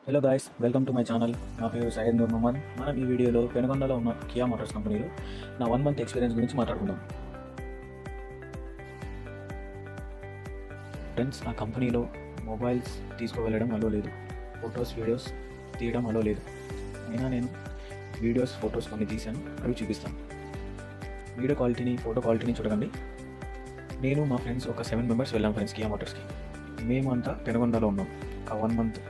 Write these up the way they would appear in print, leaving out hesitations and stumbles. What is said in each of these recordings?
Hello guys, welcome to my channel. నా పేరు సయ్యద్ నూర్ మొహమ్మద్. మనం ఈ వీడియోలో పెనుగొండలో ఉన్న కియా మోటార్స్ కంపెనీలో నా 1 మంత్ ఎక్స్పీరియన్స్ గురించి మాట్లాడుకుందాం. ఫ్రెండ్స్, ఆ కంపెనీలో మొబైల్స్ తీసుకువెళ్ళడం అలో లేదు, ఫొటోస్ వీడియోస్ తీయడం అలో లేదు. అయినా నేను వీడియోస్ ఫొటోస్ కొన్ని తీశాను, అవి చూపిస్తాను. వీడియో క్వాలిటీని ఫోటో క్వాలిటీని చూడకండి. నేను మా ఫ్రెండ్స్ ఒక 7 మెంబర్స్ వెళ్ళాం ఫ్రెండ్స్ కియా మోటార్స్కి. మేము అంతా పెనుగొండలో ఉన్నాం. ఆ 1 మంత్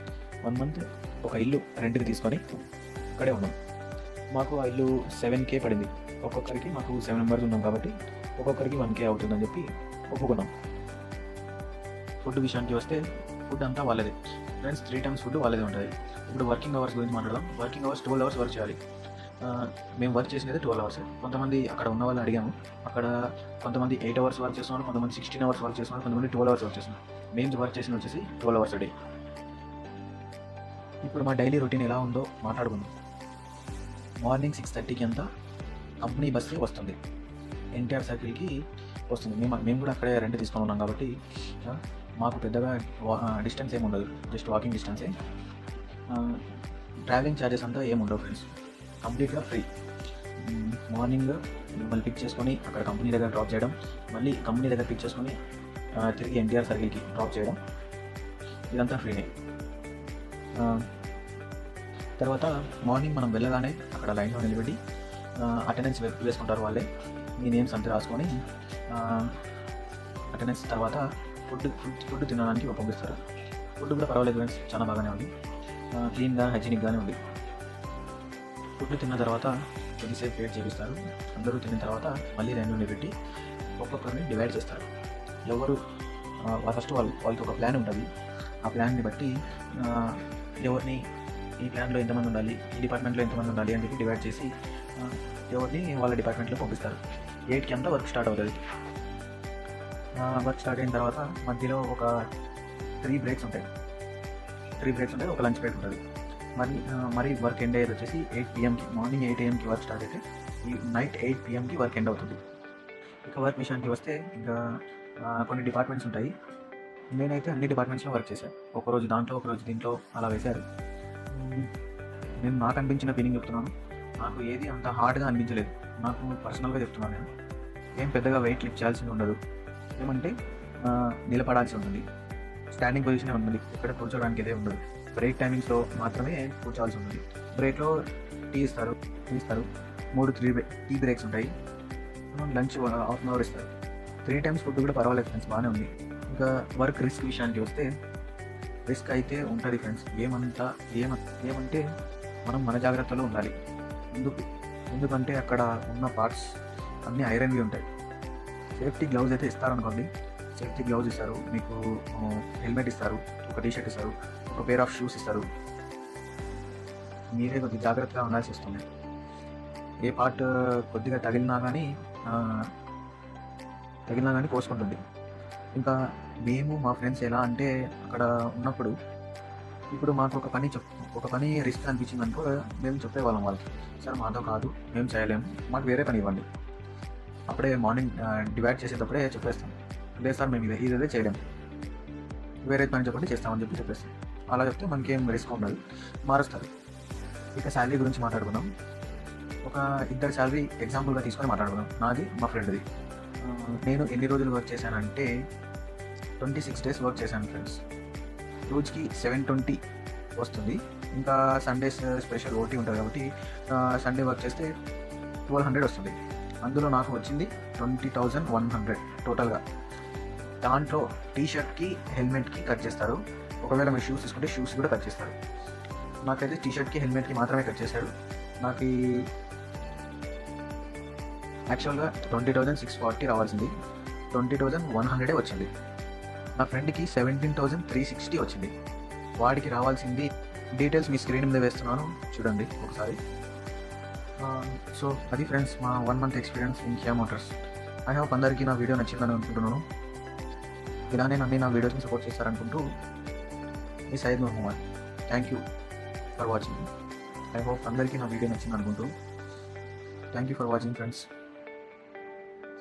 ఒక ఇల్లు రెంట్కి తీసుకొని అక్కడే ఉన్నాం. మాకు ఆ ఇల్లు 7K పడింది. ఒక్కొక్కరికి మాకు 7 మెంబర్స్ ఉన్నాం కాబట్టి ఒక్కొక్కరికి 1K అవుతుందని చెప్పి ఒప్పుకున్నాం. ఫుడ్ విషయానికి వస్తే ఫుడ్ అంతా వాళ్ళదే ఫ్రెండ్స్. 3 times ఫుడ్ వాళ్ళదే ఉంటుంది. ఇప్పుడు వర్కింగ్ అవర్స్ గురించి మాట్లాడదాం. వర్కింగ్ అవర్స్ 12 hours వర్క్ చేయాలి. మేము వర్క్ చేసినది 12 hours. కొంతమంది అక్కడ ఉన్న వాళ్ళు అడిగాము, అక్కడ కొంతమంది 8 hours వర్క్ చేస్తున్నారు, కొంతమంది 16 hours వర్క్ చేస్తున్నారు, కొంతమంది 12 hours వర్క్ చేస్తున్నారు. మేము వర్క్ చేసిన వచ్చేసి 12 hours a day. ఇప్పుడు మా డైలీ రొటీన్ ఎలా ఉందో మాట్లాడుకుందాం. మార్నింగ్ 6:30కి అంతా కంపెనీ బస్సే వస్తుంది, ఎన్టీఆర్ సర్కిల్కి వస్తుంది. మేము కూడా అక్కడే రెంట్ తీసుకొని ఉన్నాం కాబట్టి మాకు పెద్దగా డిస్టెన్స్ ఏమి ఉండదు, జస్ట్ వాకింగ్ డిస్టెన్సే. ట్రావెలింగ్ ఛార్జెస్ అంతా ఏమి ఉండవు ఫ్రెండ్స్, కంప్లీట్గా ఫ్రీ. మార్నింగ్ మిమ్మల్ని పిక్ చేసుకొని అక్కడ కంపెనీ దగ్గర డ్రాప్ చేయడం, మళ్ళీ కంపెనీ దగ్గర పిక్ చేసుకొని తిరిగి ఎన్టీఆర్ సర్కిల్కి డ్రాప్ చేయడం, ఇదంతా ఫ్రీనే. తర్వాత మార్నింగ్ మనం వెళ్ళగానే అక్కడ లైన్లో నిలబెట్టి అటెండెన్స్ వేసుకుంటారు వాళ్ళే. మీ నేమ్స్ అంతా రాసుకొని అటెండెన్స్ తర్వాత ఫుడ్ తినడానికి పంపిస్తారు. ఫుడ్ కూడా పర్వాలేదు ఫ్రెండ్స్, చాలా బాగానే ఉంది, క్లీన్గా హైజీనిక్గానే ఉంది. ఫుడ్ తిన్న తర్వాత కొద్దిసేపు వెయిట్ చేపిస్తారు. అందరూ తిన్న తర్వాత మళ్ళీ లైన్లో నిలబెట్టి ఒక్కొక్కరిని డివైడ్ చేస్తారు. ఎవరు ఫస్ట్ వాళ్ళకి ఒక ప్లాన్ ఉంటుంది. ఆ ప్లాన్ని బట్టి ఎవరిని ఈ ప్లాన్లో ఎంతమంది ఉండాలి, ఈ డిపార్ట్మెంట్లో ఎంతమంది ఉండాలి అని చెప్పి డివైడ్ చేసి ఎవరిని వాళ్ళ డిపార్ట్మెంట్లో పంపిస్తారు. 8కి అంతా వర్క్ స్టార్ట్ అవుతుంది. వర్క్ స్టార్ట్ అయిన తర్వాత మధ్యలో ఒక 3 breaks ఉంటాయి. ఒక లంచ్ బ్రేక్ ఉంటుంది. మరి వర్క్ ఎండ్ అయ్యేది వచ్చేసి 8 PM morning 8 AM work start అయితే నైట్ 8 PM వర్క్ ఎండ్ అవుతుంది. ఇక వర్క్ విషయానికి వస్తే ఇంకా కొన్ని డిపార్ట్మెంట్స్ ఉంటాయి. నేనైతే అన్ని డిపార్ట్మెంట్స్లో వర్క్ చేశాను. ఒకరోజు దాంట్లో ఒకరోజు దీంట్లో అలా వేశారు. నేను నాకు అనిపించిన ఫీలింగ్ చెప్తున్నాను. నాకు ఏది అంత హార్డ్గా అనిపించలేదు. నాకు పర్సనల్గా చెప్తున్నాను. నేను ఏం పెద్దగా వెయిట్ లిఫ్ట్ చేయాల్సి ఉండదు. ఏమంటే నిలబడాల్సి ఉంటుంది, స్టాండింగ్ పొజిషనే ఉంటుంది, ఎక్కడ కూర్చోడానికి ఇదే ఉండదు. బ్రేక్ టైమింగ్స్లో మాత్రమే కూర్చోవాల్సి ఉంటుంది. బ్రేక్లో టీ ఇస్తారు. 3 టీ బ్రేక్స్ ఉంటాయి. లంచ్ 1/2 hour ఇస్తారు. 3 times ఫుడ్ కూడా పర్వాలేదు ఫ్రెండ్స్, బాగానే ఉంది. ఇంకా వర్క్ రిస్క్ విషయానికి వస్తే రిస్క్ అయితే ఉంటుంది ఫ్రెండ్స్. ఏమంటే మనం మన జాగ్రత్తలో ఉండాలి. ఎందుకంటే అక్కడ ఉన్న పార్ట్స్ అన్నీ ఐరన్వి ఉంటాయి. సేఫ్టీ గ్లౌజ్ అయితే ఇస్తారనుకోండి, సేఫ్టీ గ్లౌజ్ ఇస్తారు, మీకు హెల్మెట్ ఇస్తారు, ఒక టీషర్ట్ ఇస్తారు, ఒక పేర్ ఆఫ్ షూస్ ఇస్తారు. మీరే కొద్దిగా జాగ్రత్తగా ఉండాల్సి వస్తుంది. ఏ పార్ట్ కొద్దిగా తగిలినా కానీ కోసుకుంటుంది. ఇంకా మేము మా ఫ్రెండ్స్ ఎలా అంటే అక్కడ ఉన్నప్పుడు ఇప్పుడు మాకు ఒక పని రిస్క్ అనిపించింది అనుకో, మేము చెప్పేవాళ్ళం వాళ్ళకి, సార్ మాతో కాదు, మేము చేయలేము, మాకు వేరే పని ఇవ్వండి. అప్పుడే మార్నింగ్ డివైడ్ చేసేటప్పుడే చెప్పేస్తాం, లేదు సార్ మేము ఇదే చేయలేము, వేరే పని చెప్పండి చేస్తామని చెప్పేస్తాం. అలా చెప్తే మనకేం రిస్క్ ఉండదు, మారుస్తారు. ఇక శాలరీ గురించి మాట్లాడుకుందాం. ఒక 2 శాలరీ ఎగ్జాంపుల్గా తీసుకొని మాట్లాడుకుందాం. నాది, మా ఫ్రెండ్ది. నేను ఎన్ని రోజులు వర్క్ చేశానంటే 26 days వర్క్ చేశాను ఫ్రెండ్స్. రోజుకి 720 వస్తుంది. ఇంకా సండేస్ స్పెషల్ ఓటీ ఉంటుంది కాబట్టి సండే వర్క్ చేస్తే 1200 వస్తుంది. అందులో నాకు వచ్చింది 20,100 టోటల్గా. దాంట్లో టీషర్ట్కి హెల్మెట్కి కట్ చేస్తారు. ఒకవేళ మీరు షూస్ తీసుకుంటే షూస్ కూడా కట్ చేస్తారు. నాకైతే టీషర్ట్కి హెల్మెట్కి మాత్రమే కట్ చేశారు. నాకు యాక్చువల్గా 20,640 రావాల్సింది, 20,100 వచ్చింది. నా ఫ్రెండ్కి 17,360 వచ్చింది. వాడికి రావాల్సింది డీటెయిల్స్ మీ స్క్రీన్ మీద వేస్తున్నాను, చూడండి ఒకసారి. సో అది ఫ్రెండ్స్ మా 1 month experience in Kia Motors. I hope అందరికీ నా వీడియో నచ్చిందని అనుకుంటున్నాను. ఇలానే నా వీడియోస్ని సపోర్ట్ చేస్తారనుకుంటూ మీ Syed Noor Mohammad. Thank you for watching. I hope అందరికీ నా వీడియో నచ్చింది అనుకుంటూ thank you for watching friends.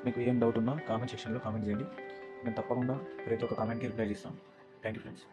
మీకు ఏం డౌట్ ఉన్నా కామెంట్ సెక్షన్లో కామెంట్ చేయండి. నేను తప్పకుండా ప్రతి ఒక్క కామెంట్కి రిప్లై చేస్తాను. Thank you friends.